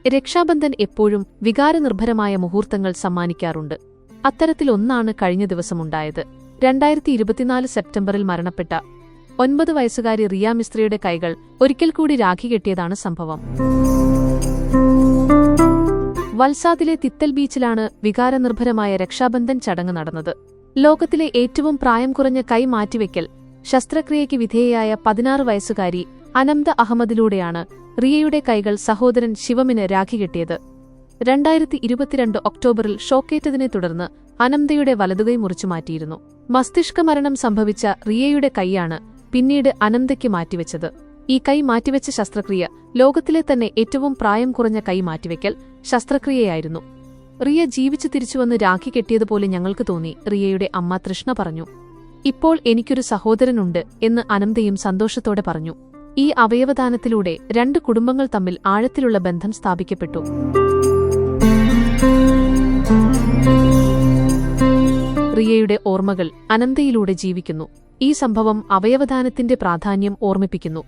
രക്ഷാബന്ധൻ എപ്പോഴും വികാരനിർഭരമായ മുഹൂർത്തങ്ങൾ സമ്മാനിക്കാറുണ്ട്. അത്തരത്തിലൊന്നാണ് കഴിഞ്ഞ ദിവസമുണ്ടായത്. 2024 സെപ്റ്റംബറിൽ മരണപ്പെട്ട 9 വയസ്സുകാരി റിയ മിസ്ത്രിയുടെ കൈകൾ ഒരിക്കൽ കൂടി രാഖി കെട്ടിയതാണ് സംഭവം. വൽസാദിലെ തിത്തൽ ബീച്ചിലാണ് വികാരനിർഭരമായ രക്ഷാബന്ധൻ ചടങ്ങ് നടന്നത്. ലോകത്തിലെ ഏറ്റവും പ്രായം കുറഞ്ഞ കൈ മാറ്റിവെക്കൽ ശസ്ത്രക്രിയയ്ക്ക് വിധേയയായ 16 വയസ്സുകാരി അനംത അഹമ്മദിലൂടെയാണ് റിയയുടെ കൈകൾ സഹോദരൻ ശിവമിന് രാഖി കെട്ടിയത്. 2022 ഒക്ടോബറിൽ ഷോക്കേറ്റതിനെ തുടർന്ന് അനംതയുടെ വലതുകൈ മുറിച്ചുമാറ്റിയിരുന്നു. മസ്തിഷ്ക മരണം സംഭവിച്ച റിയയുടെ കൈയാണ് പിന്നീട് അനംതയ്ക്ക് മാറ്റിവെച്ചത്. ഈ കൈ മാറ്റിവെച്ച ശസ്ത്രക്രിയ ലോകത്തിലെ തന്നെ ഏറ്റവും പ്രായം കുറഞ്ഞ കൈ മാറ്റിവെക്കൽ ശസ്ത്രക്രിയയായിരുന്നു. റിയ ജീവിച്ചു തിരിച്ചുവന്ന് രാഖി കെട്ടിയതുപോലെ ഞങ്ങൾക്ക് തോന്നി, റിയയുടെ അമ്മ തൃഷ്ണ പറഞ്ഞു. ഇപ്പോൾ എനിക്കൊരു സഹോദരനുണ്ട് എന്ന് അനംതയും സന്തോഷത്തോടെ പറഞ്ഞു. ഈ അവയവദാനത്തിലൂടെ 2 കുടുംബങ്ങൾ തമ്മിൽ ആഴത്തിലുള്ള ബന്ധം സ്ഥാപിക്കപ്പെട്ടു. റിയയുടെ ഓർമ്മകൾ അനന്തയിലൂടെ ജീവിക്കുന്നു. ഈ സംഭവം അവയവദാനത്തിന്റെ പ്രാധാന്യം ഓർമ്മിപ്പിക്കുന്നു.